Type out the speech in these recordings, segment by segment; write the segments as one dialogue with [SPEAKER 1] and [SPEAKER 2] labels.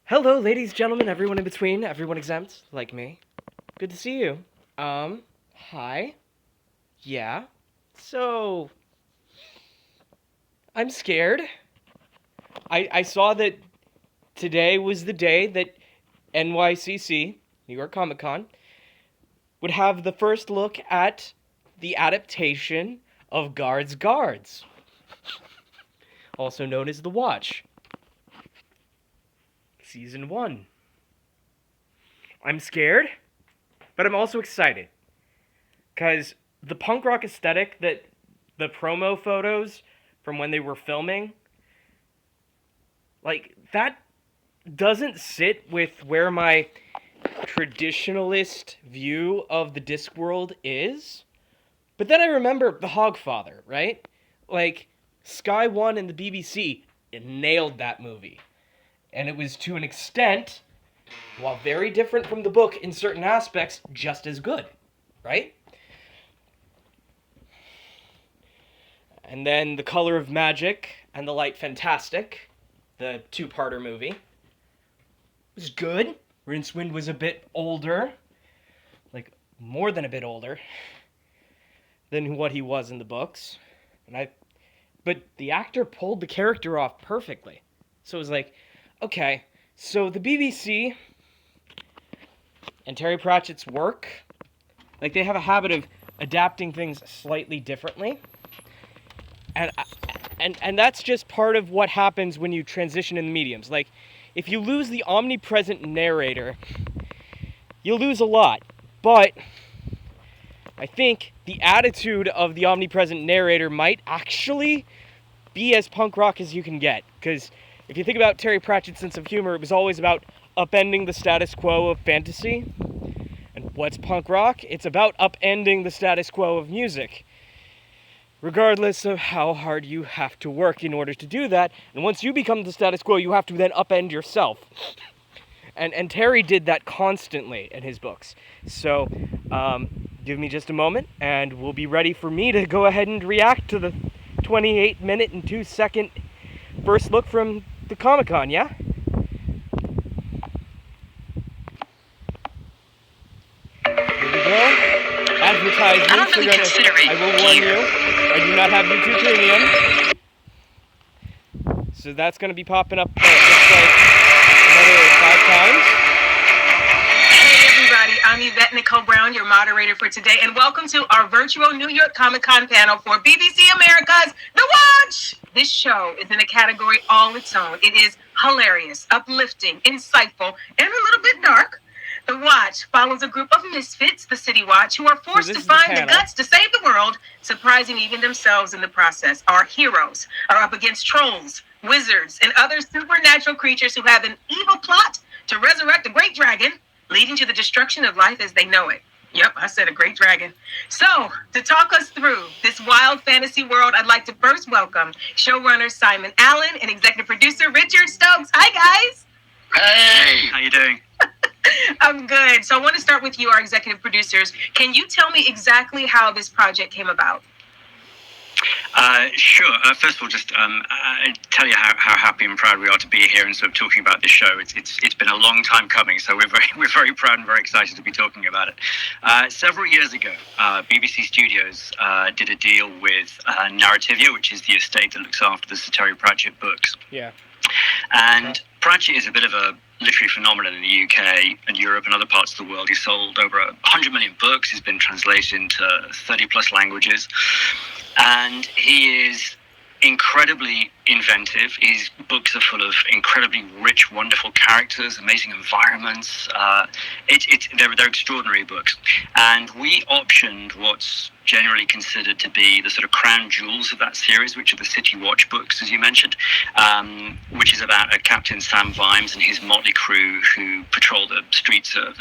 [SPEAKER 1] Hello, ladies, gentlemen, everyone in between, everyone exempt, like me. Good to see you. Hi. Yeah. So, I'm scared. I saw that today was the day that NYCC, New York Comic Con, would have the first look at the adaptation of Guards, also known as The Watch. Season 1. I'm scared, but I'm also excited. Because the punk rock aesthetic that the promo photos from when they were filming, like, that doesn't sit with where my traditionalist view of the Discworld is. But then I remember The Hogfather, right? Like, Sky One and the BBC nailed that movie. And it was, to an extent, while very different from the book in certain aspects, just as good, right? And then The Color of Magic and The Light Fantastic, the two-parter movie, was good. Rincewind was a bit older, like more than a bit older than what he was in the books. But the actor pulled the character off perfectly. So it was like, okay, so the BBC and Terry Pratchett's work, like, they have a habit of adapting things slightly differently. And that's just part of what happens when you transition in the mediums. Like, if you lose the omnipresent narrator, you'll lose a lot. But I think the attitude of the omnipresent narrator might actually be as punk rock as you can get. Because if you think about Terry Pratchett's sense of humor, it was always about upending the status quo of fantasy. And what's punk rock? It's about upending the status quo of music, regardless of how hard you have to work in order to do that. And once you become the status quo, you have to then upend yourself. And Terry did that constantly in his books. So, give me just a moment, and we'll be ready for me to go ahead and react to the 28-minute and 2-second first look from the Comic-Con, yeah? Here we go. Advertisements.
[SPEAKER 2] I don't really consider it
[SPEAKER 1] I will warn you, I do not have YouTube Premium. So that's going to be popping up, looks like, another 5 times.
[SPEAKER 2] Hey everybody, I'm Yvette Nicole Brown, your moderator for today, and welcome to our virtual New York Comic Con panel for BBC America's The Watch! This show is in a category all its own. It is hilarious, uplifting, insightful, and a little bit dark. The Watch follows a group of misfits, the City Watch, who are forced to find the guts to save the world, surprising even themselves in the process. Our heroes are up against trolls, wizards, and other supernatural creatures who have an evil plot to resurrect a great dragon, leading to the destruction of life as they know it. Yep, I said a great dragon. So, to talk us through this wild fantasy world, I'd like to first welcome showrunner Simon Allen and executive producer Richard Stokes. Hi, guys.
[SPEAKER 3] Hey, how you doing?
[SPEAKER 2] I'm good. So I want to start with you, our executive producers. Can you tell me exactly how this project came about?
[SPEAKER 3] Sure. First of all, just tell you how happy and proud we are to be here and sort of talking about this show. It's been a long time coming, so we're very proud and very excited to be talking about it. Several years ago, BBC Studios did a deal with Narrativia, which is the estate that looks after the Sir Terry Pratchett books.
[SPEAKER 1] Yeah.
[SPEAKER 3] And Pratchett is a bit of a literary phenomenon in the UK and Europe and other parts of the world. He's sold over 100 million books. He's been translated into 30 plus languages. And he is incredibly inventive. His books are full of incredibly rich, wonderful characters, amazing environments. They're extraordinary books. And we optioned what's generally considered to be the sort of crown jewels of that series, which are the City Watch books, as you mentioned, which is about Captain Sam Vimes and his motley crew who patrol the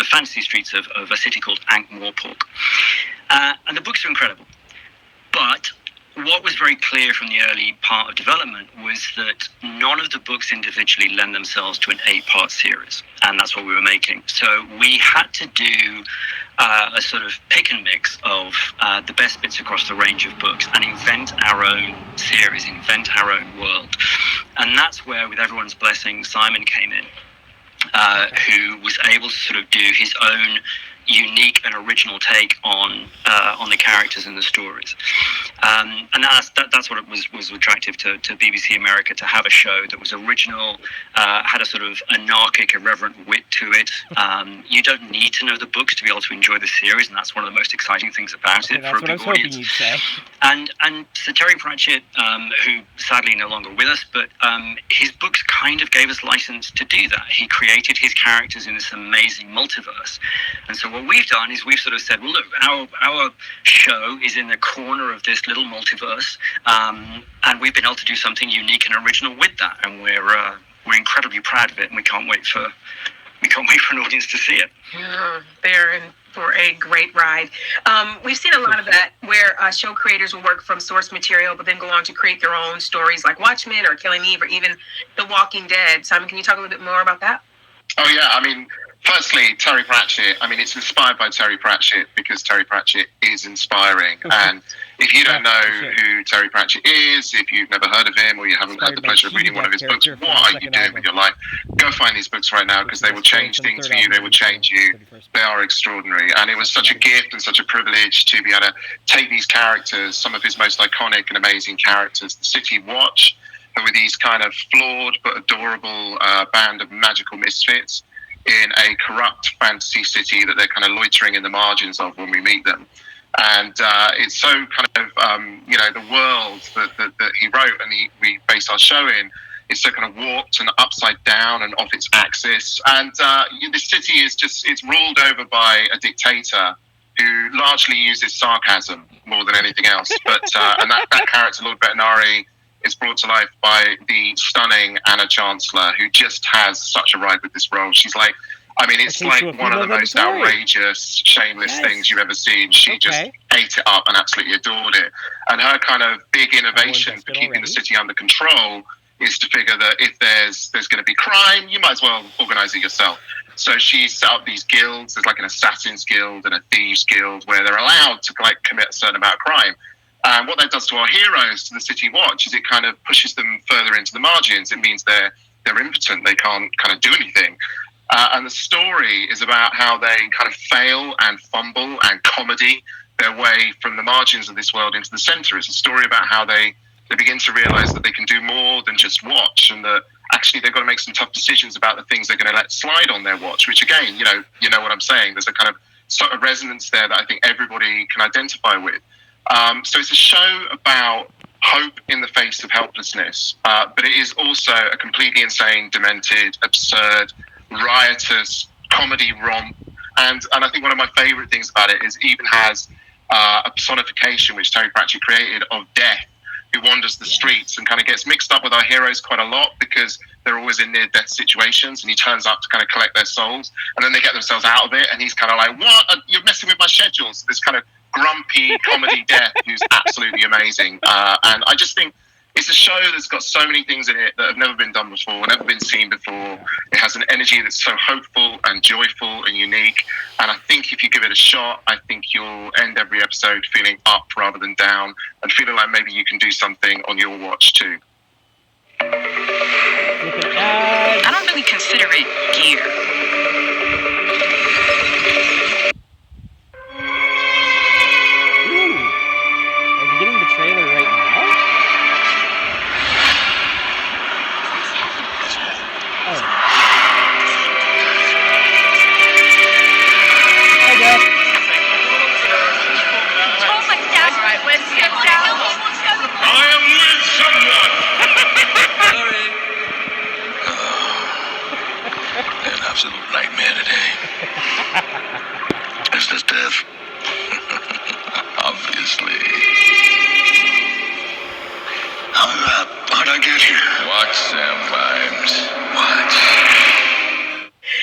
[SPEAKER 3] fantasy streets of a city called Ankh-Morpork. And the books are incredible. But what was very clear from the early part of development was that none of the books individually lend themselves to an 8-part series, and that's what we were making. So we had to do a sort of pick and mix of the best bits across the range of books and invent our own series, invent our own world. And that's where, with everyone's blessing, Simon came in. who was able to sort of do his own unique and original take on the characters and the stories, and that's what it was attractive to BBC America, to have a show that was original, had a sort of anarchic, irreverent wit to it. You don't need to know the books to be able to enjoy the series, and that's one of the most exciting things about it for a big audience. And so Terry Pratchett, who sadly no longer with us, but his books kind of gave us license to do that. He created his characters in this amazing multiverse, and so what we've done is we've sort of said, well, look, our show is in the corner of this little multiverse, and we've been able to do something unique and original with that, and we're incredibly proud of it, and we can't wait for an audience to see it.
[SPEAKER 2] Yeah, they're in for a great ride. We've seen a lot of that, where show creators will work from source material, but then go on to create their own stories, like Watchmen or Killing Eve, or even The Walking Dead. Simon, can you talk a little bit more about that?
[SPEAKER 4] Oh yeah, I mean, firstly, Terry Pratchett, I mean, it's inspired by Terry Pratchett because Terry Pratchett is inspiring. And if you don't know who Terry Pratchett is, if you've never heard of him, or you haven't had the pleasure of reading one of his books, what are you doing with your life? Go find these books right now, because they will change things for you. They will change you. They are extraordinary. And it was such a gift and such a privilege to be able to take these characters, some of his most iconic and amazing characters, the City Watch, who were these kind of flawed but adorable band of magical misfits in a corrupt fantasy city that they're kind of loitering in the margins of when we meet them. And it's so kind of, the world that he wrote and we base our show in, is so kind of warped and upside down and off its axis. And the city is it's ruled over by a dictator who largely uses sarcasm more than anything else. But and that character, Lord Vetinari, is brought to life by the stunning Anna Chancellor, who just has such a ride with this role. She's like, I mean, it's like one of the most outrageous, shameless things you've ever seen. She just ate it up and absolutely adored it. And her kind of big innovation for keeping the city under control is to figure that if there's going to be crime, you might as well organize it yourself. So she set up these guilds. There's like an assassins guild and a thieves guild, where they're allowed to like commit a certain amount of crime. And what that does to our heroes, to the City Watch, is it kind of pushes them further into the margins. It means they're impotent. They can't kind of do anything. And the story is about how they kind of fail and fumble and comedy their way from the margins of this world into the center. It's a story about how they begin to realize that they can do more than just watch, and that actually they've got to make some tough decisions about the things they're going to let slide on their watch, which again, you know what I'm saying. There's a kind of sort of resonance there that I think everybody can identify with. So it's a show about hope in the face of helplessness, but it is also a completely insane, demented, absurd, riotous comedy romp. And I think one of my favorite things about it is it even has a personification which Terry Pratchett created of death, who wanders the streets and kind of gets mixed up with our heroes quite a lot, because they're always in near-death situations, and he turns up to kind of collect their souls, and then they get themselves out of it, and he's kind of like, what? You're messing with my schedules. This kind of grumpy comedy death who's absolutely amazing. And I just think it's a show that's got so many things in it that have never been done before, never been seen before. It has an energy that's so hopeful and joyful and unique. And I think if you give it a shot, I think you'll end every episode feeling up rather than down, and feeling like maybe you can do something on your watch too.
[SPEAKER 2] I don't really consider it gear.
[SPEAKER 5] Absolute nightmare today. Is this death? Obviously. How'd I get here? Watch, Sam Vimes. Watch.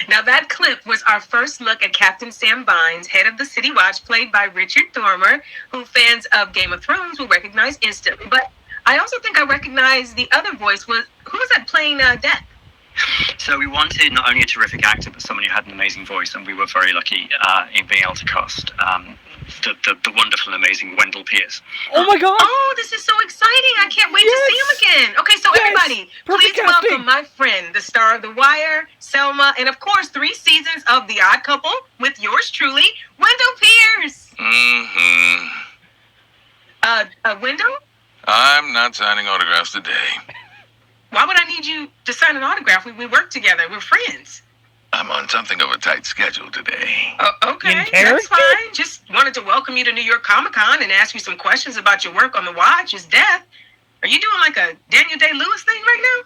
[SPEAKER 2] Now that clip was our first look at Captain Sam Vines, head of the City Watch, played by Richard Dormer, who fans of Game of Thrones will recognize instantly. But I also think I recognize the other voice. Who was that playing Death?
[SPEAKER 3] So we wanted not only a terrific actor, but someone who had an amazing voice, and we were very lucky in being able to cast the wonderful and amazing Wendell Pierce.
[SPEAKER 1] Oh my God!
[SPEAKER 2] Oh, this is so exciting. I can't wait to see him again. Okay, so
[SPEAKER 1] Yes.
[SPEAKER 2] everybody,
[SPEAKER 1] Perfect
[SPEAKER 2] please
[SPEAKER 1] casting.
[SPEAKER 2] welcome my friend, the star of The Wire, Selma, and of course 3 seasons of The Odd Couple with yours truly, Wendell Pierce.
[SPEAKER 5] Mm-hmm.
[SPEAKER 2] Wendell?
[SPEAKER 5] I'm not signing autographs today.
[SPEAKER 2] Why would I need you to sign an autograph? We work together. We're friends.
[SPEAKER 5] I'm on something of a tight schedule today.
[SPEAKER 2] Okay,
[SPEAKER 1] In
[SPEAKER 2] that's
[SPEAKER 1] character?
[SPEAKER 2] fine. Just wanted to welcome you to New York Comic Con and ask you some questions about your work on The Watch is Death. Are you doing like a Daniel Day-Lewis thing right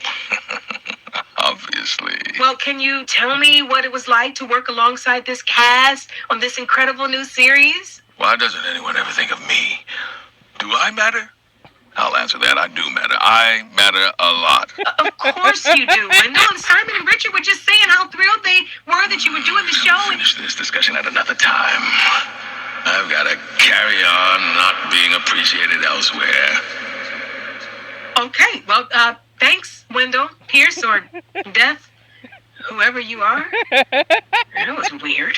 [SPEAKER 2] now?
[SPEAKER 5] Obviously.
[SPEAKER 2] Well, can you tell me what it was like to work alongside this cast on this incredible new series?
[SPEAKER 5] Why doesn't anyone ever think of me? Do I matter? I'll answer that. I do matter. I matter a lot.
[SPEAKER 2] Of course you do, Wendell. And Simon and Richard were just saying how thrilled they were that you were doing the show.
[SPEAKER 5] We'll finish this discussion at another time. I've got to carry on not being appreciated elsewhere.
[SPEAKER 2] Okay, well, thanks, Wendell Pierce or Death, whoever you are. That was weird.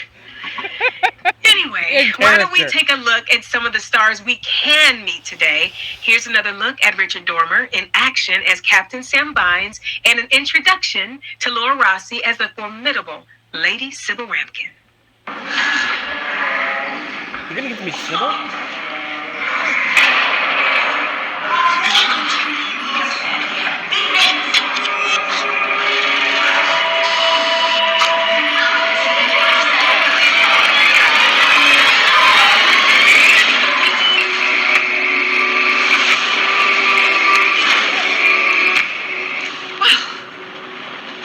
[SPEAKER 2] Anyway, why don't we take a look at some of the stars we can meet today? Here's another look at Richard Dormer in action as Captain Sam Bynes and an introduction to Laura Rossi as the formidable Lady Sybil Rampkin.
[SPEAKER 1] You're gonna get to meet Sybil?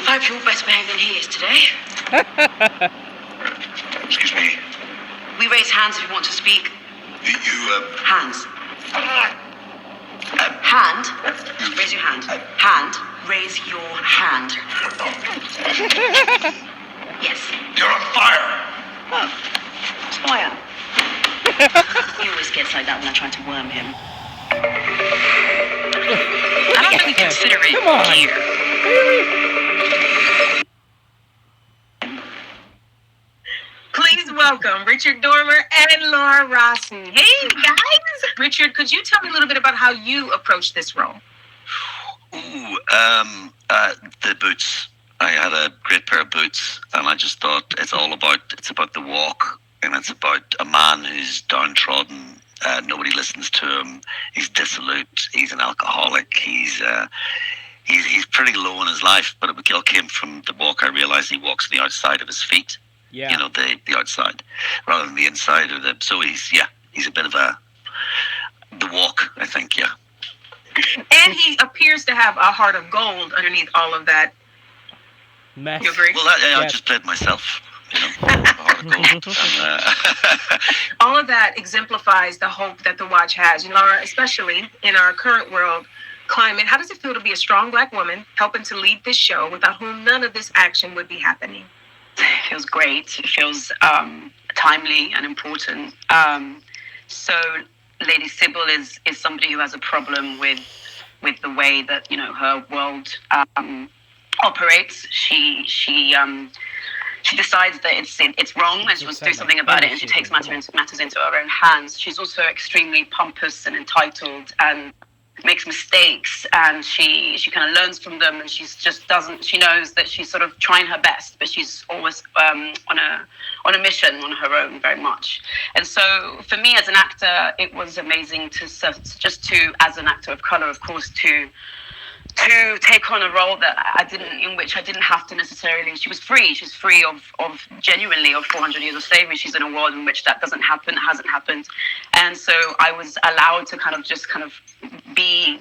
[SPEAKER 2] I hope you're better behaved than he is today.
[SPEAKER 5] Excuse me.
[SPEAKER 6] We raise hands if you want to speak. Hands. Hand. Raise your hand. Hand. Raise your hand. Yes.
[SPEAKER 5] You're on fire.
[SPEAKER 6] Oh. So I am. He always gets like that when I try to worm him. I don't really consider it
[SPEAKER 1] Come on.
[SPEAKER 6] gear.
[SPEAKER 2] Please welcome Richard Dormer and Laura Rossi. Hey, guys. Richard, could you tell me a little bit about how you approached this role?
[SPEAKER 7] The boots. I had a great pair of boots, and I just thought it's about the walk, and it's about a man who's downtrodden. Nobody listens to him. He's dissolute. He's an alcoholic. He's pretty low in his life, but it all came from the walk. I realized he walks the outside of his feet.
[SPEAKER 1] Yeah.
[SPEAKER 7] You know, the outside rather than the inside of them. So he's a bit of the walk, I think, yeah.
[SPEAKER 2] And he appears to have a heart of gold underneath all of that.
[SPEAKER 1] Mess.
[SPEAKER 2] You agree?
[SPEAKER 7] Well, I
[SPEAKER 1] Yes.
[SPEAKER 7] just played myself, you know. The heart of gold. And,
[SPEAKER 2] All of that exemplifies the hope that the Watch has. You know, Laura, especially in our current world climate, how does it feel to be a strong Black woman helping to lead this show without whom none of this action would be happening?
[SPEAKER 6] It feels great. It feels timely and important. So Lady Sybil is somebody who has a problem with the way that, you know, her world operates. She decides that it's wrong and she wants to do something about it, and she takes matters into her own hands. She's also extremely pompous and entitled and makes mistakes, and she kind of learns from them, and she knows that she's sort of trying her best, but she's always on a mission on her own very much. And so for me as an actor, it was amazing as an actor of color, of course, to take on a role in which I didn't have to necessarily. She's free of genuinely of 400 years of slavery. She's in a world in which that doesn't happen, hasn't happened, and so I was allowed to kind of be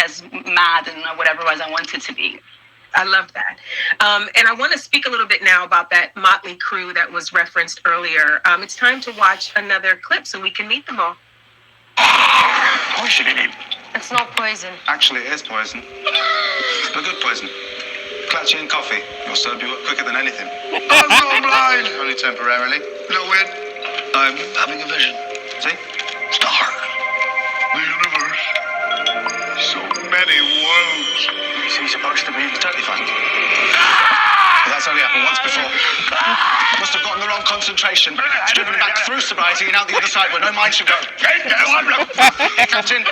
[SPEAKER 6] as mad and whatever as I wanted to be.
[SPEAKER 2] I love that. And I want to speak a little bit now about that motley crew that was referenced earlier. It's time to watch another clip so we can meet them all.
[SPEAKER 5] Poison in it.
[SPEAKER 8] It's not poison.
[SPEAKER 9] Actually, it is poison. A good poison. Clutch it in coffee. It'll serve you up quicker than anything.
[SPEAKER 5] I'm so blind.
[SPEAKER 9] Only temporarily.
[SPEAKER 5] You know, weird. I'm having a vision.
[SPEAKER 9] See?
[SPEAKER 5] Star. The universe. So many worlds.
[SPEAKER 9] Is he supposed to be totally fine? But that's only happened once before. Must have gotten the wrong on concentration. It's driven back through sobriety and out the other side where no mind should go. Captain.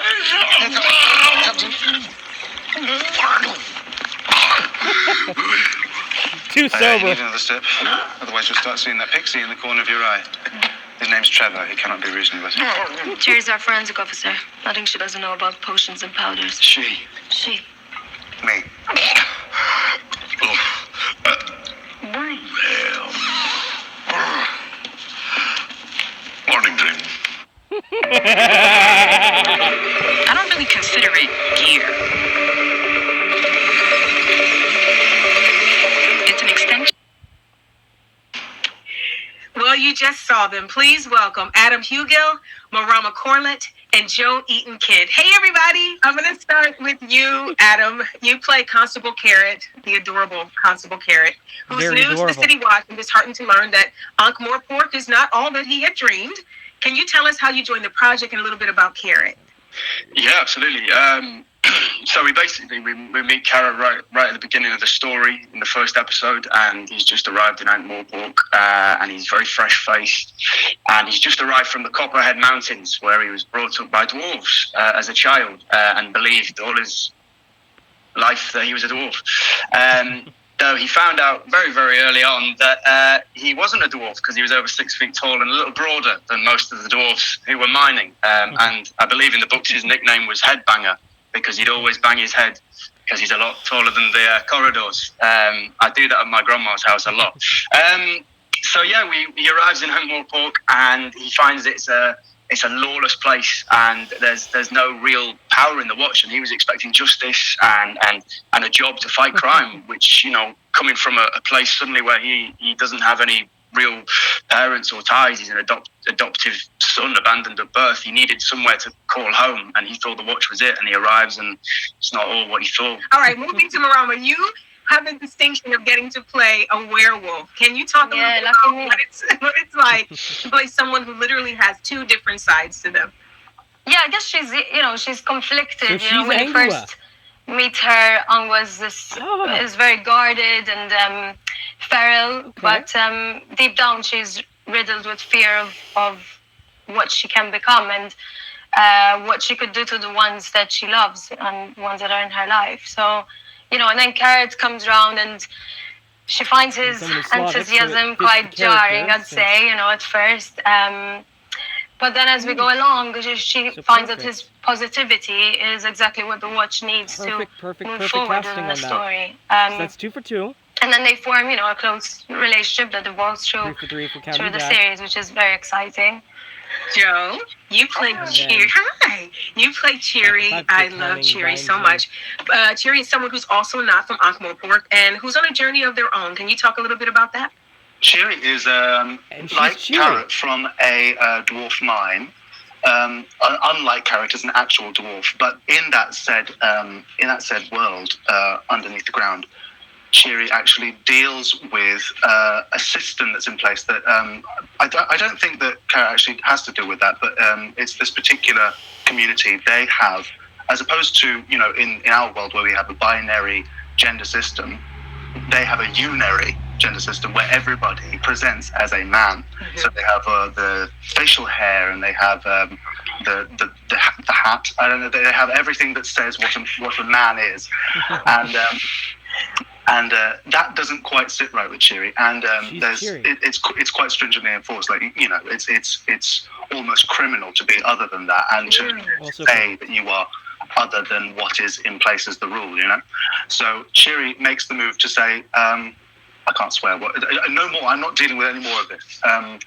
[SPEAKER 1] Too
[SPEAKER 9] You
[SPEAKER 1] sober.
[SPEAKER 9] need another sip. Otherwise you'll start seeing that pixie in the corner of your eye. His name's Trevor. He cannot be reasoned with.
[SPEAKER 8] Cherry's our forensic officer. Nothing she doesn't know about potions and powders.
[SPEAKER 9] She.
[SPEAKER 8] She.
[SPEAKER 9] Me.
[SPEAKER 5] Morning, Dream.
[SPEAKER 6] I don't really consider it gear. It's an extension.
[SPEAKER 2] Well, you just saw them. Please welcome Adam Hugill, Marama Corlett, and Joe Eaton Kidd. Hey, everybody. I'm going to start with you, Adam. You play Constable Carrot, the adorable Constable Carrot, who's
[SPEAKER 1] Very
[SPEAKER 2] new to
[SPEAKER 1] adorable.
[SPEAKER 2] the City Watch and disheartened to learn that Ankh-Morpork is not all that he had dreamed. Can you tell us how you joined the project and a little bit about Carrot?
[SPEAKER 3] Yeah, absolutely. So we meet Carrot right at the beginning of the story in the first episode, and he's just arrived in Ankh-Morpork, and he's very fresh-faced, and he's just arrived from the Copperhead Mountains, where he was brought up by dwarves as a child, and believed all his life that he was a dwarf. Though he found out very, very early on that he wasn't a dwarf because he was over 6 feet tall and a little broader than most of the dwarfs who were mining. And I believe in the books his nickname was Headbanger because he'd always bang his head because he's a lot taller than the corridors. I do that at my grandma's house a lot. So yeah, he arrives in Ankh-Morpork and he finds it's a lawless place and there's no real power in the watch, and he was expecting justice and a job to fight crime, which, you know, coming from a place suddenly where he doesn't have any real parents or ties, he's an adoptive son abandoned at birth, he needed somewhere to call home, and he thought the watch was it, and he arrives and it's not all what he thought.
[SPEAKER 2] All right, moving to Marama, you have the distinction of getting to play a werewolf. Can you talk a little bit about what it's like to play someone who literally has two different sides to them?
[SPEAKER 8] Yeah, I guess she's conflicted.
[SPEAKER 1] So
[SPEAKER 8] When you
[SPEAKER 1] Angua.
[SPEAKER 8] first meet her, Angua is very guarded and feral, but deep down she's riddled with fear of what she can become and what she could do to the ones that she loves and ones that are in her life. So, and then Carrot comes around and she finds his enthusiasm quite jarring, I'd say, at first. But then as we go along, she finds that his positivity is exactly what the watch needs to move forward in the story.
[SPEAKER 1] So that's 2 for 2.
[SPEAKER 8] And then they form, a close relationship that evolves through the series, which is very exciting.
[SPEAKER 2] Joe, you play Cheery. Hi. You play Cheery. I love Cheery so much. Cheery is someone who's also not from Ankh-Morpork and who's on a journey of their own. Can you talk a little bit about that?
[SPEAKER 9] Cheery is like Carrot from a dwarf mine. Unlike Carrot is an actual dwarf, but in that said world underneath the ground, Cheery actually deals with a system that's in place that I don't think that Carrot actually has to deal with that, but it's this particular community they have, as opposed to in our world where we have a binary gender system, they have a unary gender system where everybody presents as a man. Mm-hmm. So they have the facial hair and they have the hat. I don't know. They have everything that says what a man is, and that doesn't quite sit right with Cheery. And it's quite stringently enforced. Like it's almost criminal to be other than that and to say that you are other than what is in place as the rule. So Cheery makes the move to say, I can't swear. No more. I'm not dealing with any more of this. I'm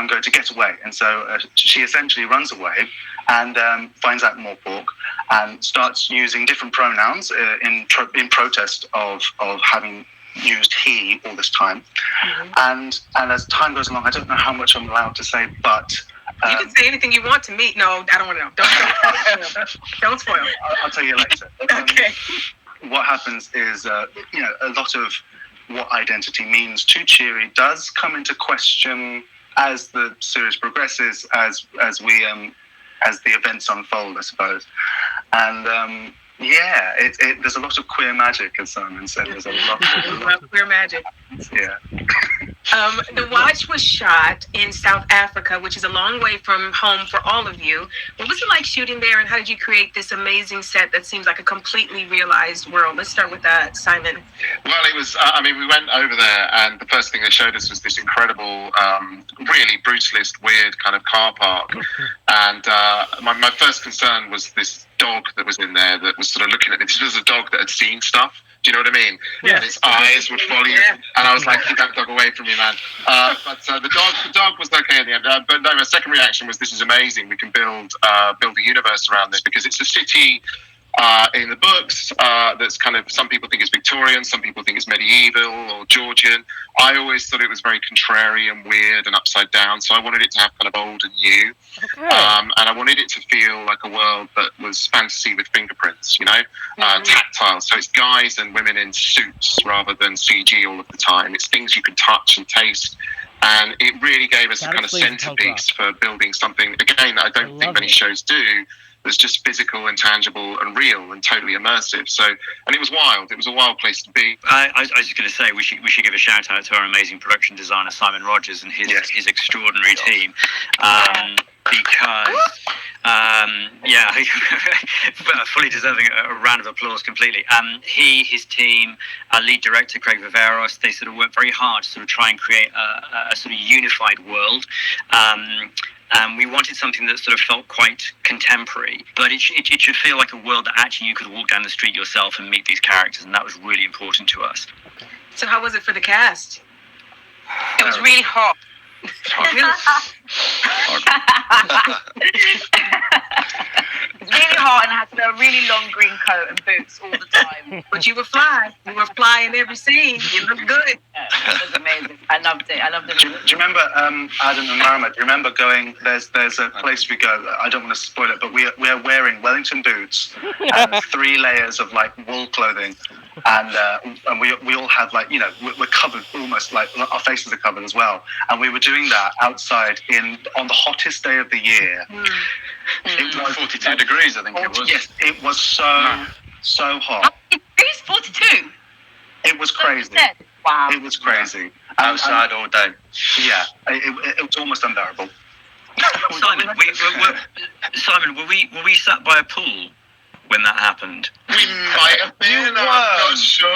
[SPEAKER 9] going to get away. And so she essentially runs away and finds out Morpork and starts using different pronouns in protest of having used he all this time. Mm-hmm. And as time goes along, I don't know how much I'm allowed to say, but
[SPEAKER 2] you can say anything you want to me. No, I don't want to know. Don't spoil.
[SPEAKER 9] I'll tell you later.
[SPEAKER 2] Okay.
[SPEAKER 9] What happens is, a lot of what identity means to Cheery does come into question as the series progresses, as the events unfold, I suppose. And there's a lot of queer magic, as Simon said. There's a lot of
[SPEAKER 2] queer magic.
[SPEAKER 9] Yeah.
[SPEAKER 2] The Watch was shot in South Africa, which is a long way from home for all of you. What was it like shooting there, and how did you create this amazing set that seems like a completely realized world? Let's start with that, Simon.
[SPEAKER 4] Well, it was, we went over there, and the first thing they showed us was this incredible, really brutalist, weird kind of car park. And my first concern was this dog that was in there that was sort of looking at me. This was a dog that had seen stuff. Do you know what I mean?
[SPEAKER 1] Yeah.
[SPEAKER 4] And its eyes would follow you, and I was like, "Keep that dog away from me, man." But the dog was okay in the end. But no, my second reaction was, "This is amazing. We can build a universe around this, because it's a city in the books that's kind of, some people think it's Victorian, some people think it's medieval or Georgian. I always thought it was very contrary and weird and upside down, so I wanted it to have kind of old and new.
[SPEAKER 1] Okay.
[SPEAKER 4] And I wanted it to feel like a world that was fantasy with fingerprints, tactile. So it's guys and women in suits rather than CG all of the time. It's things you can touch and taste. And it really gave us a kind of centerpiece for building something, again, that I don't think many shows do, that's just physical and tangible and real and totally immersive. So, and it was wild. It was a wild place to be.
[SPEAKER 3] I was just going to say, we should give a shout out to our amazing production designer, Simon Rogers, and his extraordinary team. Because, fully deserving a round of applause completely. His team, our lead director, Craig Viveros, they sort of worked very hard to sort of try and create a sort of unified world. We wanted something that sort of felt quite contemporary, but it should feel like a world that actually you could walk down the street yourself and meet these characters, and that was really important to us.
[SPEAKER 2] So how was it for the cast?
[SPEAKER 6] It was really hot. It's really hot, and I had to wear a really long green coat and boots all the time.
[SPEAKER 2] But you were fly. You were fly in every scene. You looked good.
[SPEAKER 6] It was amazing. I loved it. I loved it.
[SPEAKER 9] Do you remember, Adam and Marama, do you remember going, there's a place we go, I don't want to spoil it, but we are wearing Wellington boots and 3 layers of like wool clothing. And we all have like, we're covered almost, like our faces are covered as well. And we were doing that outside on the hottest day of the year.
[SPEAKER 10] It was 42 degrees, I think it was.
[SPEAKER 9] Yes, it was so hot.
[SPEAKER 6] It's 42.
[SPEAKER 9] It was crazy.
[SPEAKER 6] Wow.
[SPEAKER 9] It was crazy.
[SPEAKER 10] Outside all day.
[SPEAKER 9] Yeah, it was almost unbearable.
[SPEAKER 3] Simon, were we sat by a pool when that happened?
[SPEAKER 4] We might have been. I'm not sure.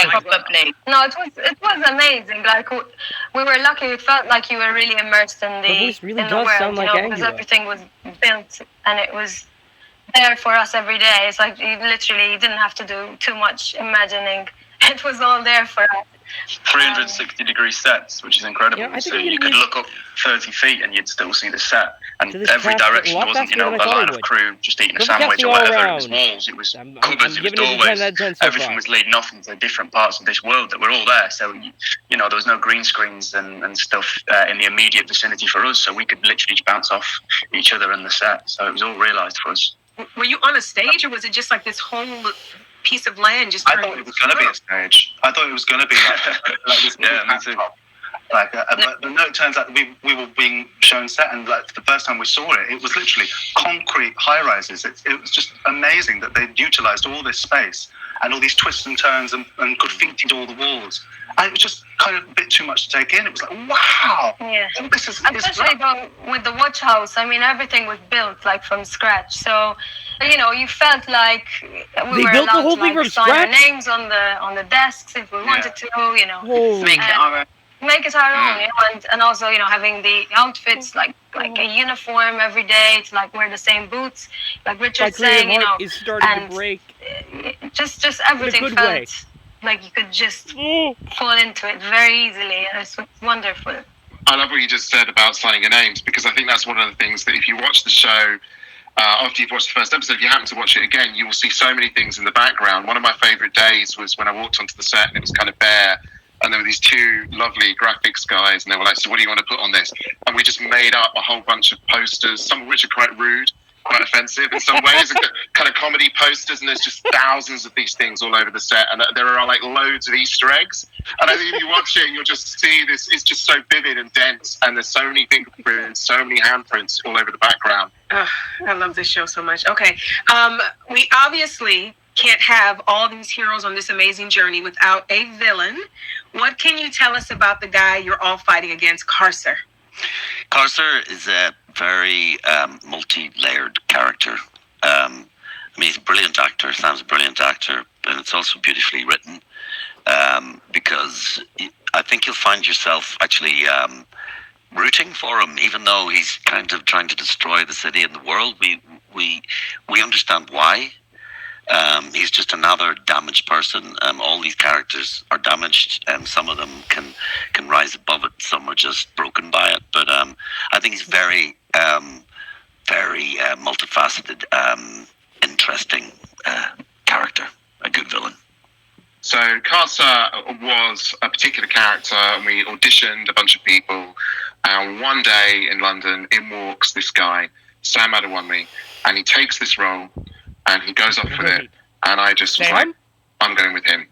[SPEAKER 6] Probably.
[SPEAKER 8] No, it was amazing. Like we were lucky. It felt like you were really immersed in the world, because everything was built and it was there for us every day. It's like you literally didn't have to do too much imagining. It was all there for us.
[SPEAKER 10] 360-degree sets, which is incredible. So you could look up 30 feet and you'd still see the set. And every direction wasn't, a line of crew just eating a sandwich or whatever. It was walls, it was cupboards, it was doorways. Everything was leading off into different parts of this world that were all there. So, there was no green screens and stuff in the immediate vicinity for us. So we could literally just bounce off each other in the set. So it was all realised for us.
[SPEAKER 2] Were you on a stage, or was it just like this whole piece of land just
[SPEAKER 9] I thought it was going to be a stage. I thought it was going to be like this.
[SPEAKER 10] Yeah, me too.
[SPEAKER 9] But no, it turns out we were being shown set, and like the first time we saw it, it was literally concrete high-rises. It was just amazing that they'd utilised all this space and all these twists and turns and graffitied all the walls. And it was just kind of a bit too much to take in. It was like, wow!
[SPEAKER 8] Yeah.
[SPEAKER 9] This is
[SPEAKER 8] especially with the watch house. I mean, everything was built like from scratch. So, you felt like we were allowed to sign our names on the desks if we wanted to. Make it our own, and also having the outfits like a uniform every day to like wear the same boots, like Richard's saying,
[SPEAKER 1] is starting to break.
[SPEAKER 8] Just everything felt like you could just fall into it very easily, and it's wonderful.
[SPEAKER 4] I love what you just said about signing your names, because I think that's one of the things that if you watch the show, after you've watched the first episode, if you happen to watch it again, you will see so many things in the background. One of my favourite days was when I walked onto the set and it was kind of bare, and there were these 2 lovely graphics guys, and they were like, so what do you want to put on this? And we just made up a whole bunch of posters, some of which are quite rude, quite offensive in some ways, kind of comedy posters, and there's just thousands of these things all over the set, and there are like loads of Easter eggs. And I think if you watch it, you'll just see this, it's just so vivid and dense, and there's so many fingerprints, so many handprints all over the background.
[SPEAKER 2] I love this show so much. Okay. We obviously can't have all these heroes on this amazing journey without a villain. What can you tell us about the guy you're all fighting against, Carcer?
[SPEAKER 7] Carcer is a very multi-layered character. He's a brilliant actor. Sam's a brilliant actor, and it's also beautifully written. Because I think you'll find yourself actually rooting for him, even though he's kind of trying to destroy the city and the world. We understand why. He's just another damaged person. All these characters are damaged, and some of them can rise above it. Some are just broken by it. But I think he's very, very multifaceted, interesting character, a good villain.
[SPEAKER 4] So Carcer was a particular character, and we auditioned a bunch of people. And one day in London, in walks this guy, Sam Adewunmi, and he takes this role, and he goes off with it. And I just was like, I'm going with him.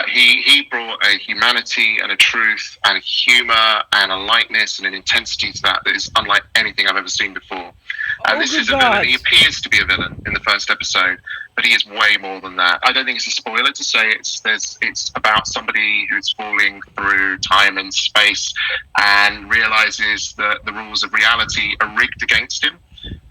[SPEAKER 4] He brought a humanity and a truth and a humour and a lightness and an intensity to that is unlike anything I've ever seen before. And this is a villain. He appears to be a villain in the first episode, but he is way more than that. I don't think it's a spoiler to say it's about somebody who's falling through time and space and realises that the rules of reality are rigged against him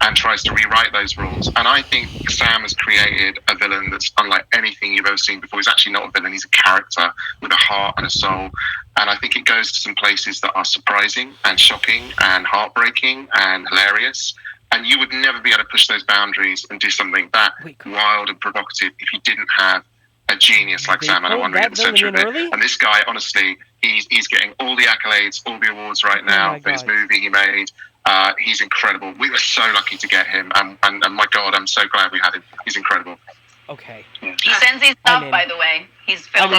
[SPEAKER 4] and tries to rewrite those rules. And I think Sam has created a villain that's unlike anything you've ever seen before. He's actually not a villain, he's a character with a heart and a soul. And I think it goes to some places that are surprising and shocking and heartbreaking and hilarious. And you would never be able to push those boundaries and do something that wild and provocative if you didn't have a genius like Sam Adewunmi at the centre of it. And this guy, honestly, he's getting all the accolades, all the awards right now for his movie he made. He's incredible. We were so lucky to get him, and my God, I'm so glad we had him. He's incredible.
[SPEAKER 1] Okay.
[SPEAKER 6] Yeah. He sends his stuff, by the way. He's filming.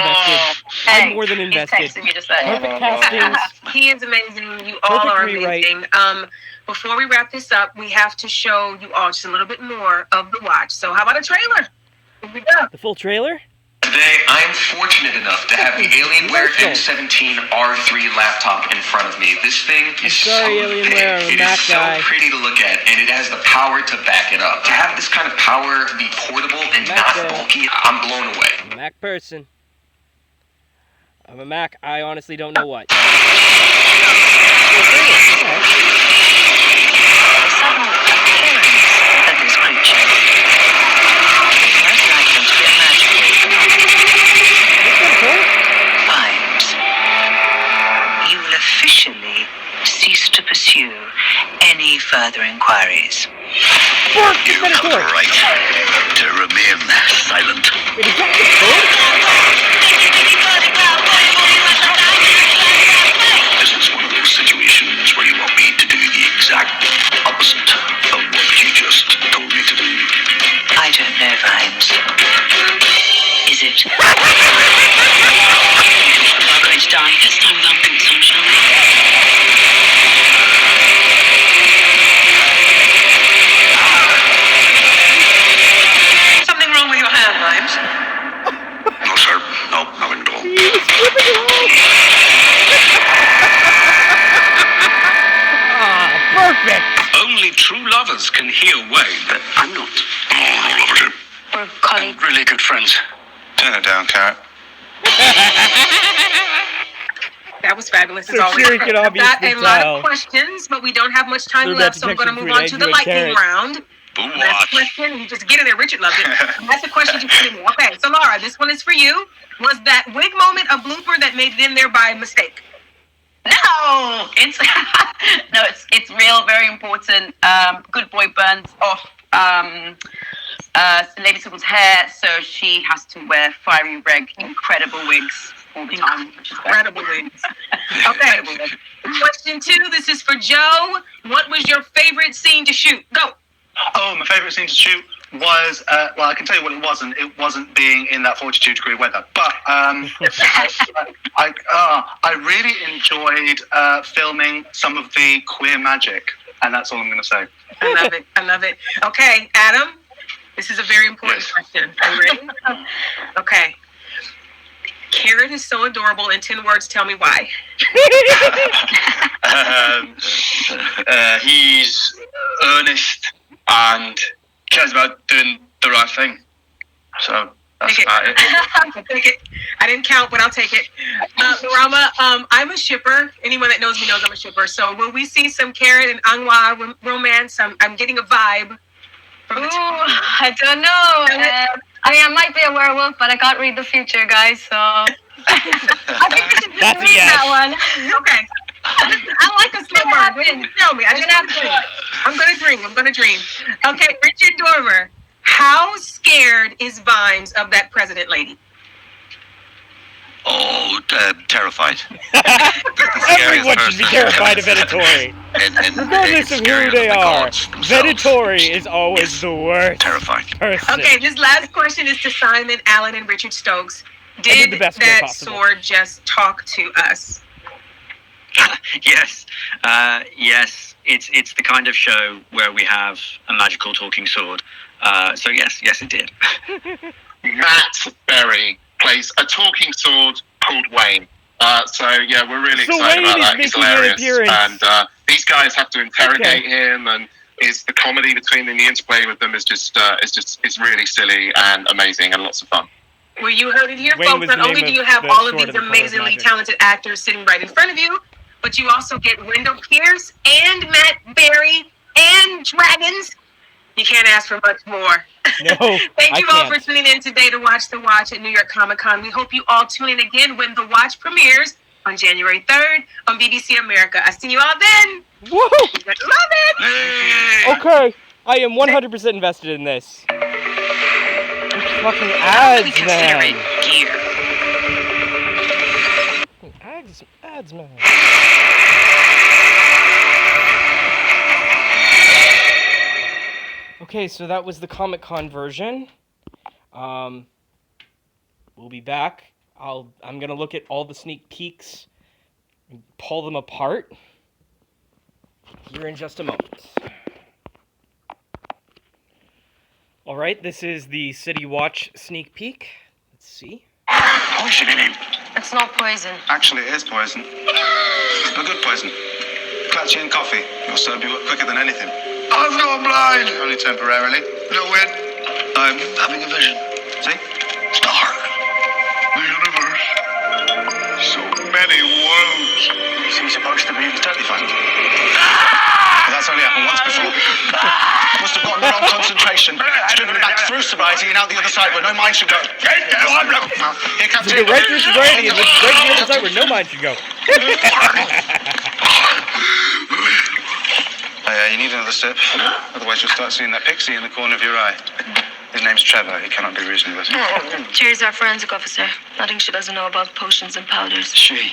[SPEAKER 1] I'm more than invested.
[SPEAKER 6] He's texting me just saying.
[SPEAKER 1] Perfect casting.
[SPEAKER 2] He is amazing. You all are amazing. Before we wrap this up, we have to show you all just a little bit more of the watch. So how about a trailer? Here we go.
[SPEAKER 1] The full trailer?
[SPEAKER 11] Today, I am fortunate enough to have the Alienware M17 R3 laptop in front of me. This thing is so big. It is so pretty to look at, and it has the power to back it up. To have this kind of power be portable and not bulky, I'm blown away.
[SPEAKER 1] I'm a Mac person. I'm a Mac. I honestly don't know what.
[SPEAKER 6] The sudden appearance of this creature most likely to be a magical vibes. You will officially cease to pursue any further inquiries.
[SPEAKER 7] You have the right to remain silent. This is one of those situations where you want me to do the exact opposite of what you just told me to do.
[SPEAKER 6] I don't know, Vimes. Is it? We are going to die this time without doing some, shall we?
[SPEAKER 2] Something wrong with your hand, Vimes?
[SPEAKER 7] No, sir. No, nothing at all.
[SPEAKER 1] Perfect!
[SPEAKER 5] Only true lovers can hear Wayne.
[SPEAKER 7] I'm not. Oh, no lover.
[SPEAKER 6] We're colleagues.
[SPEAKER 5] Really good friends.
[SPEAKER 10] Turn it down, Carrot.
[SPEAKER 2] That was fabulous as
[SPEAKER 1] So
[SPEAKER 2] always.
[SPEAKER 1] Kieran can
[SPEAKER 2] I've got
[SPEAKER 1] obviously
[SPEAKER 2] a lot
[SPEAKER 1] tell.
[SPEAKER 2] of questions, but we don't have much time
[SPEAKER 1] They're
[SPEAKER 2] left,
[SPEAKER 1] about
[SPEAKER 2] so I'm
[SPEAKER 1] to
[SPEAKER 2] going to
[SPEAKER 1] text
[SPEAKER 2] move
[SPEAKER 1] you
[SPEAKER 2] on to the
[SPEAKER 1] between
[SPEAKER 2] lightning
[SPEAKER 1] Carrot.
[SPEAKER 2] round. Last question. You just get in there. Richard loved it. That's the question you put in there. Okay, so Laura, this one is for you. Was that wig moment a blooper that made it in there by mistake?
[SPEAKER 6] No, it's no, it's real, very important. Good Boy burns off Lady Sybil's hair, so she has to wear fiery red, incredible wigs all the time.
[SPEAKER 2] Incredible wigs. Okay. Question 2. This is for Joe. What was your favorite scene to shoot? Go.
[SPEAKER 9] Oh, my favourite scene to shoot was, well, I can tell you what it wasn't. It wasn't being in that 42-degree weather. But I really enjoyed filming some of the queer magic, and that's all I'm going to say.
[SPEAKER 2] I love it. I love it. Okay, Adam, this is a very important question. Are you ready? Okay. Carrot is so adorable. In 10 words, tell me why.
[SPEAKER 10] He's earnest and cares about doing the right thing.
[SPEAKER 9] So that's
[SPEAKER 2] Take it.
[SPEAKER 9] about it.
[SPEAKER 2] I'll take it. I didn't count, but I'll take it. Rama, I'm a shipper. Anyone that knows me knows I'm a shipper. So will we see some Carrot and Anwar romance? I'm getting a vibe.
[SPEAKER 8] Ooh, I don't know. I mean, I might be a werewolf, but I can't read the future, guys. So I think you should just read that one.
[SPEAKER 2] Okay. I like a slow burn. What did you tell me? I'm gonna dream. Okay, Richard Dormer. How scared is Vimes of that president lady?
[SPEAKER 7] Oh, terrified.
[SPEAKER 1] Everyone should be terrified of Venatori. Regardless of who they are, Venatori is always the worst.
[SPEAKER 7] Terrifying.
[SPEAKER 1] Person.
[SPEAKER 2] Okay, this last question is to Simon, Alan, and Richard Stokes. Did that sword just talk to us?
[SPEAKER 3] Yes. Yes. It's the kind of show where we have a magical talking sword. So yes, it did.
[SPEAKER 4] Matt Berry plays a talking sword called Wayne. So yeah, we're really excited about that. He's hilarious, and these guys have to interrogate him, and the comedy between them, the interplay with them is just it's really silly and amazing and lots of fun.
[SPEAKER 2] Well, you heard it here, folks. Not only do you have all of these amazingly talented actors sitting right in front of you, but you also get Wendell Pierce and Matt Berry and dragons. You can't ask for much more.
[SPEAKER 1] No,
[SPEAKER 2] Thank you all for tuning in today to watch The Watch at New York Comic Con. We hope you all tune in again when The Watch premieres on January 3rd on BBC America. I see you all then.
[SPEAKER 1] Woo!
[SPEAKER 2] Love it.
[SPEAKER 1] Okay, I am 100% invested in this. Fucking ads, man. Ads, man. Okay, so that was the Comic-Con version. We'll be back. I'm gonna look at all the sneak peeks and pull them apart here in just a moment. All right, this is the City Watch sneak peek. Let's see.
[SPEAKER 9] Poison in him.
[SPEAKER 8] It's not poison.
[SPEAKER 9] Actually, it is poison. A good poison. Clutchy and coffee. It'll serve you up quicker than anything. I've gone blind. Only temporarily. Little weird. I'm having a vision. See? Star. The universe. So many worlds. Is he supposed to be totally fine? Well, that's only happened once before. Must have gotten the wrong concentration. It's driven back through sobriety and out the other side where no mind should go. Here comes
[SPEAKER 1] it. Right through sobriety and right to the other side where no mind should go.
[SPEAKER 9] You need another sip, otherwise you'll start seeing that pixie in the corner of your eye. His name's Trevor. He cannot be reasoned with.
[SPEAKER 8] Jerry's our forensic officer. Nothing she doesn't know about potions and powders.
[SPEAKER 9] She.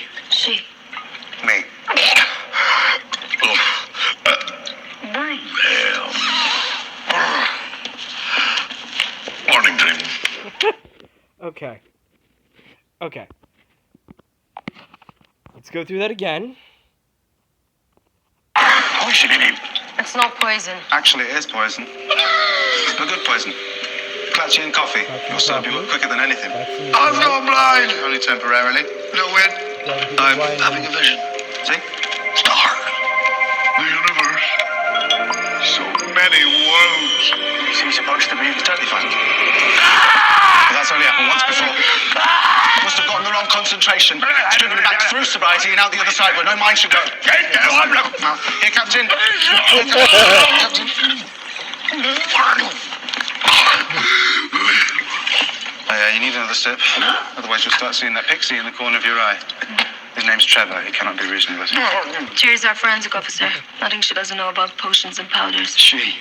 [SPEAKER 9] Me.
[SPEAKER 5] Morning, Tim.
[SPEAKER 1] Okay. Let's go through that again.
[SPEAKER 9] Poison in him.
[SPEAKER 8] It's not poison.
[SPEAKER 9] Actually, it is poison. A good poison. Clutchy and coffee. It'll serve you up quicker than anything. I've gone blind. Only temporarily. Little weird. I'm having a vision. See? Star. The universe. So many worlds. Is he supposed to be totally fine? Well, that's only happened once before. Must have gotten the wrong concentration. It's driven back through sobriety and out the other side where no mind should go. Here, Captain. You need another sip, otherwise you'll start seeing that pixie in the corner of your eye. His name's Trevor. He cannot be reasoned with.
[SPEAKER 8] Jerry's our forensic officer. Nothing she doesn't know about potions and powders.
[SPEAKER 9] She.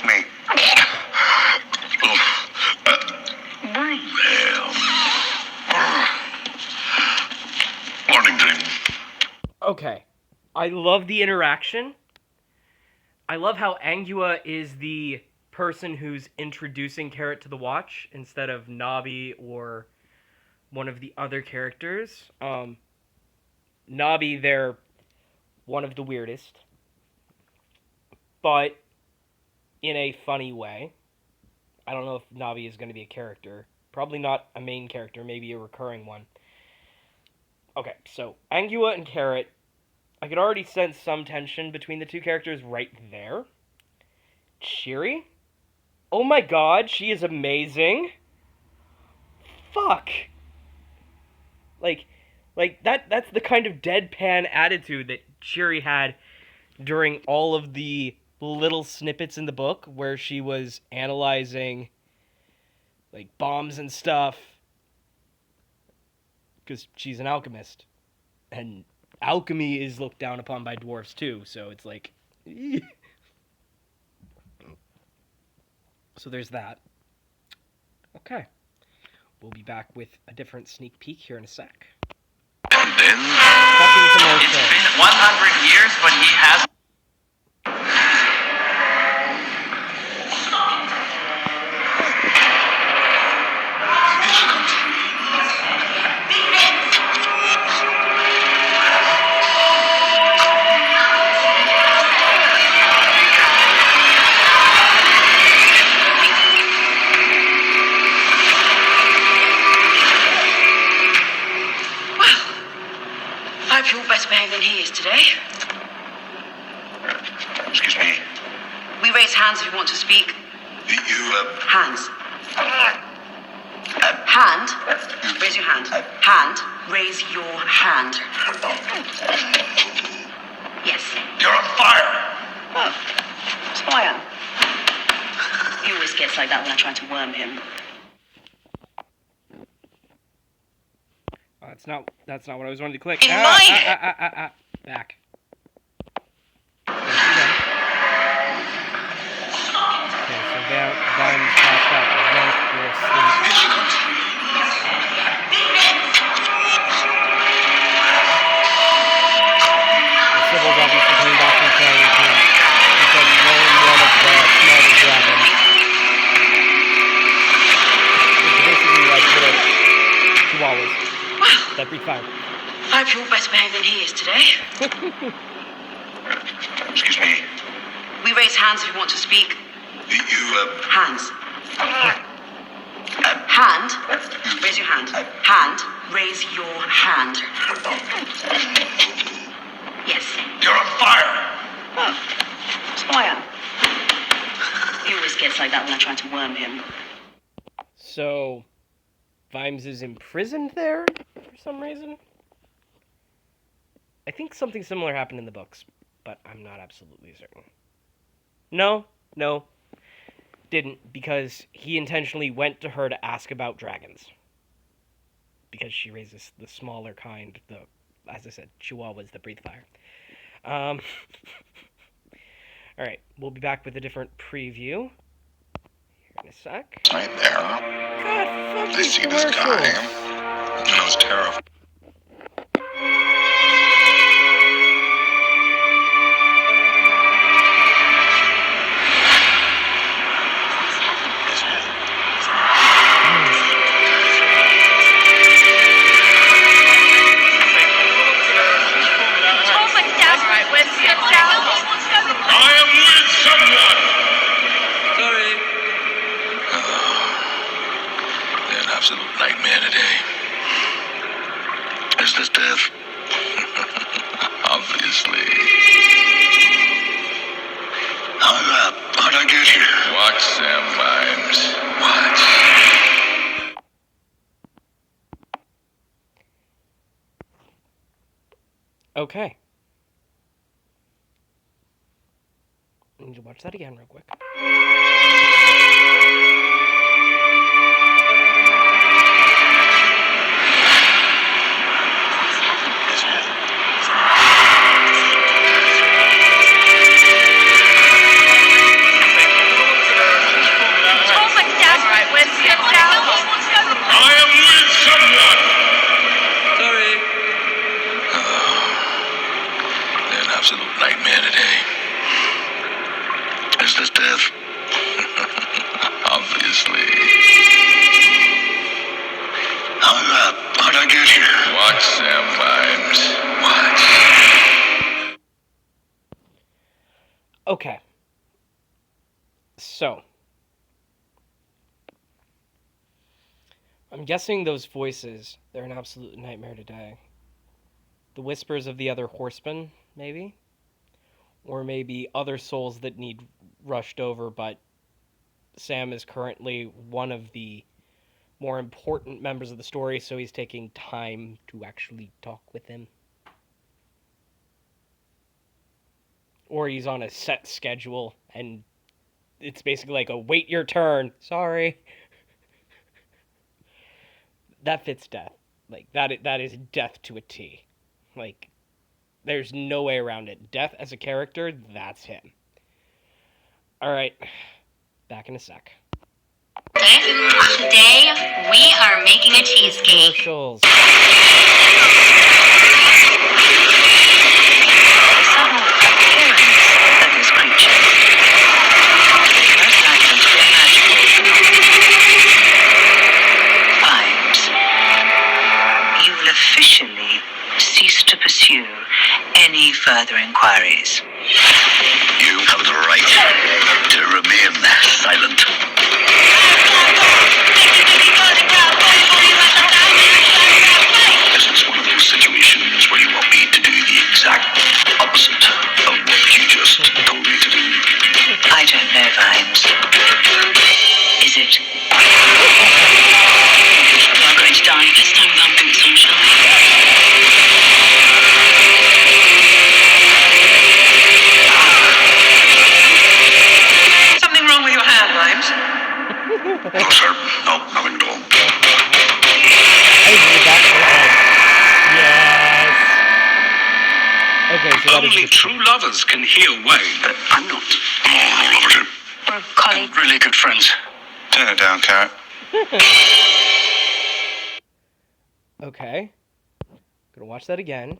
[SPEAKER 9] Me.
[SPEAKER 5] Morning, Tim.
[SPEAKER 1] Okay. I love the interaction. I love how Angua is the person who's introducing Carrot to the Watch instead of Nabi or one of the other characters. Nabi, they're one of the weirdest, but in a funny way. I don't know if Nabi is going to be a character. Probably not a main character, maybe a recurring one. Okay, so Angua and Carrot, I could already sense some tension between the two characters right there. Cheery? Oh my god, she is amazing. Fuck. Like that's the kind of deadpan attitude that Shiri had during all of the little snippets in the book where she was analyzing like bombs and stuff, because she's an alchemist, and alchemy is looked down upon by dwarves too, so it's like so there's that. Okay, we'll be back with a different sneak peek here in a sec.
[SPEAKER 5] And then
[SPEAKER 1] It's
[SPEAKER 11] been 100 years, but he has.
[SPEAKER 6] I hope you're better behaved than he is today.
[SPEAKER 5] excuse me.
[SPEAKER 6] We raise hands if you want to speak. Hands. Hand. Raise your hand. Hand. Raise your hand. Yes.
[SPEAKER 5] You're on fire.
[SPEAKER 6] Oh, so I am. He always gets like that when I try to worm him.
[SPEAKER 1] That's not what I was wanting to click.
[SPEAKER 6] In
[SPEAKER 1] Back. Okay, so Vime's passed out drunk or asleep. Sybil's obviously coming back from trying to warn one of the smarter dragons. Which are basically like little chihuahuas that breathe fire.
[SPEAKER 6] I hope you're better behaved than he is today.
[SPEAKER 5] Excuse me.
[SPEAKER 6] We raise hands if you want to speak. Hands. Hand. Raise your hand. Hand. Raise your hand. Yes.
[SPEAKER 5] You're on fire.
[SPEAKER 6] Oh, so I am. He always gets like that when I try to worm him.
[SPEAKER 1] So, Vimes is imprisoned there for some reason? I think something similar happened in the books, but I'm not absolutely certain. No, didn't, because he intentionally went to her to ask about dragons. Because she raises the smaller kind, as I said, chihuahuas that breathe fire. Alright, we'll be back with a different preview here in a sec.
[SPEAKER 5] Right there.
[SPEAKER 1] God, fuck
[SPEAKER 5] They see this guy. And it was terrifying. Nightmare today. Is this death? Obviously. How'd I get here? Watch, Sam Vimes. Watch.
[SPEAKER 1] Okay. I need to watch that again real quick.
[SPEAKER 5] Nightmare today. Is this death? Obviously. How'd I get here? Watch, Sam Vimes. Watch.
[SPEAKER 1] Okay. So. I'm guessing those voices, they're an absolute nightmare today. The whispers of the other horsemen, maybe? Or maybe other souls that need rushed over, but Sam is currently one of the more important members of the story, so he's taking time to actually talk with him. Or he's on a set schedule, and it's basically like a wait your turn. Sorry. That fits Death. Like, that is Death to a T. Like, there's no way around it. Death as a character, that's him. Alright, back in a sec.
[SPEAKER 12] Today, we are making a cheesecake.
[SPEAKER 1] Commercials.
[SPEAKER 2] Officially cease to pursue any further inquiries.
[SPEAKER 7] You have the right to remain silent. This is one of those situations where you want me to do the exact opposite of what you just told me to do.
[SPEAKER 2] I don't know, Vimes. Is it?
[SPEAKER 6] We are going to die this time without boots on, shall we?
[SPEAKER 2] Something wrong with your hand, Vimes?
[SPEAKER 7] No, sir. No, nothing at all.
[SPEAKER 1] Yes. Okay, so
[SPEAKER 5] only true lovers can hear Wayne.
[SPEAKER 7] I'm not. I love her.
[SPEAKER 8] We're colleagues.
[SPEAKER 7] Really good friends. Turn it down, Carrot.
[SPEAKER 1] Okay. Gonna watch that again.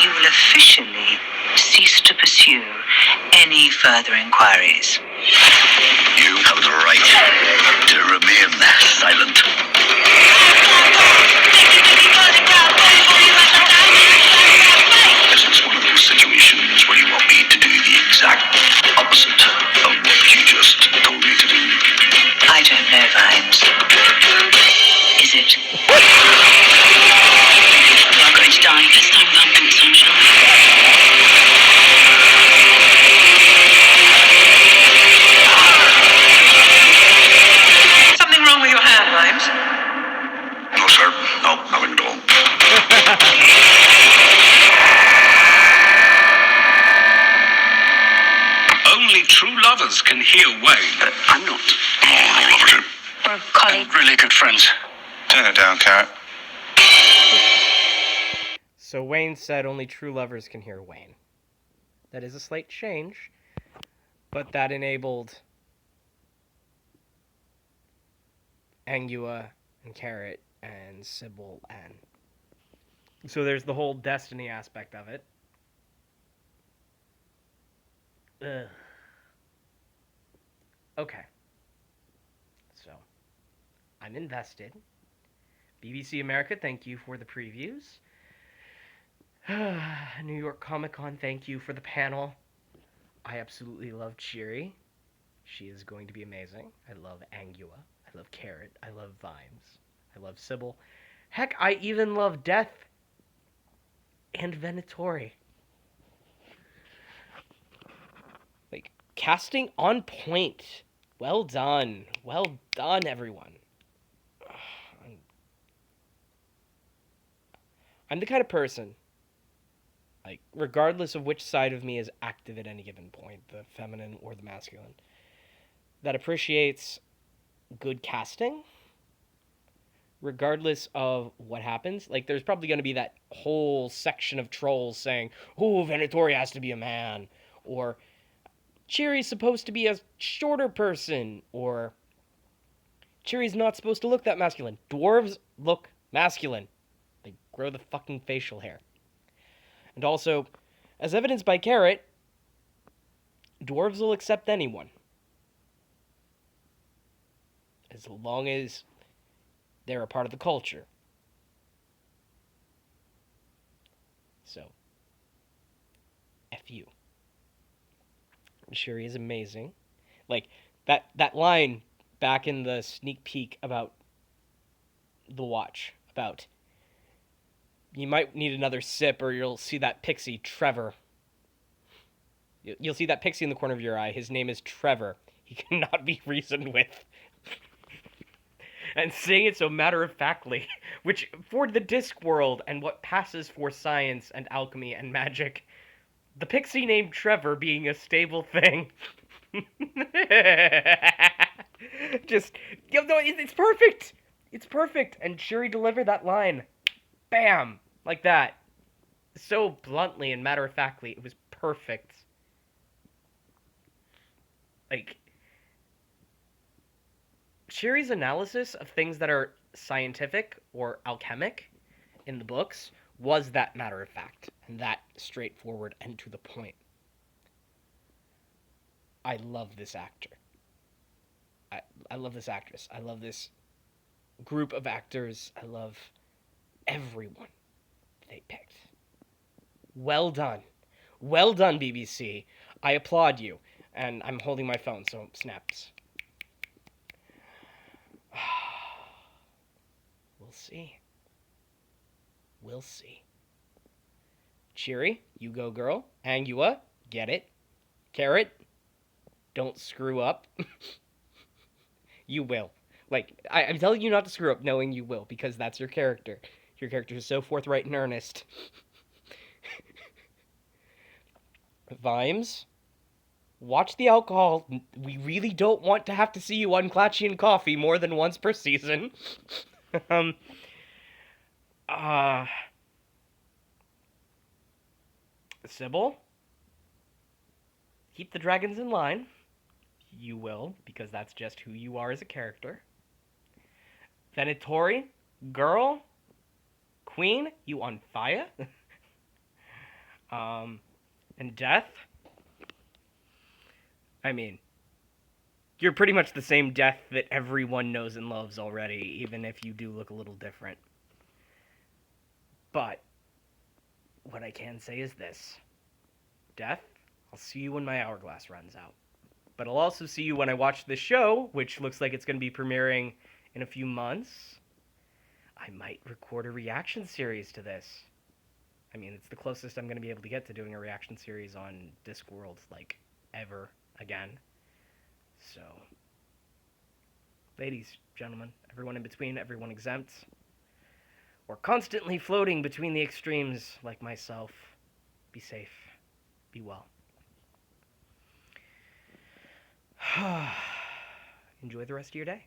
[SPEAKER 2] You will officially cease to pursue any further inquiries.
[SPEAKER 7] You have the right to remain silent. This is one of those situations where you want me to do the exact opposite of what you just told me to do.
[SPEAKER 2] I don't know, Vimes. Is it?
[SPEAKER 6] We are going to die this time without boots on, shall we?
[SPEAKER 2] Something wrong with your hand, Vimes?
[SPEAKER 7] No, sir. No, nothing at all.
[SPEAKER 5] Only true lovers can hear Wayne.
[SPEAKER 7] I'm not. I love her.
[SPEAKER 8] We're colleagues.
[SPEAKER 7] Really good friends. Turn it down, Carrot.
[SPEAKER 1] So Wayne said only true lovers can hear Wayne. That is a slight change, but that enabled Angua and Carrot and Sybil and... So there's the whole destiny aspect of it. Ugh. Okay. So, I'm invested. BBC America, thank you for the previews. New York Comic Con, thank you for the panel. I absolutely love Cheery. She is going to be amazing. I love Angua. I love Carrot. I love Vimes. I love Sybil. Heck, I even love Death and Venatori. Like, casting on point. Well done. Well done, everyone. I'm the kind of person, like, regardless of which side of me is active at any given point, the feminine or the masculine, that appreciates good casting, regardless of what happens. Like, there's probably going to be that whole section of trolls saying, oh, Venatori has to be a man, or Cheery's supposed to be a shorter person, or Cheery's not supposed to look that masculine. Dwarves look masculine. They grow the fucking facial hair. And also, as evidenced by Carrot, dwarves will accept anyone. As long as they're a part of the culture. So, F you. Cheery is amazing. Like, That line back in the sneak peek about the watch, about you might need another sip or you'll see that pixie, Trevor. You'll see that pixie in the corner of your eye. His name is Trevor. He cannot be reasoned with. And saying it so matter-of-factly, which, for the disc world and what passes for science and alchemy and magic, the pixie named Trevor being a stable thing. Just, it's perfect! It's perfect! And Shuri delivered that line. Bam! Like that. So bluntly and matter-of-factly, it was perfect. Like, Shuri's analysis of things that are scientific or alchemic in the books was that matter of fact and that straightforward and to the point. I love this actor. I love this actress. I love this group of actors. I love everyone they picked. Well done. Well done, BBC. I applaud you. And I'm holding my phone, so snaps. We'll see. We'll see. Cheery, you go girl. Angua, get it. Carrot, don't screw up. You will. Like, I'm telling you not to screw up knowing you will, because that's your character. Your character is so forthright and earnest. Vimes, watch the alcohol. We really don't want to have to see you on Clatchy and Coffee more than once per season. Sybil, keep the dragons in line. You will, because that's just who you are as a character. Venatori, girl, queen, you on fire. And Death, I mean, you're pretty much the same Death that everyone knows and loves already, even if you do look a little different. But what I can say is this. Death, I'll see you when my hourglass runs out. But I'll also see you when I watch the show, which looks like it's going to be premiering in a few months. I might record a reaction series to this. I mean, it's the closest I'm going to be able to get to doing a reaction series on Discworld, like, ever again. So, ladies, gentlemen, everyone in between, everyone exempt, or constantly floating between the extremes like myself, be safe, be well. Enjoy the rest of your day.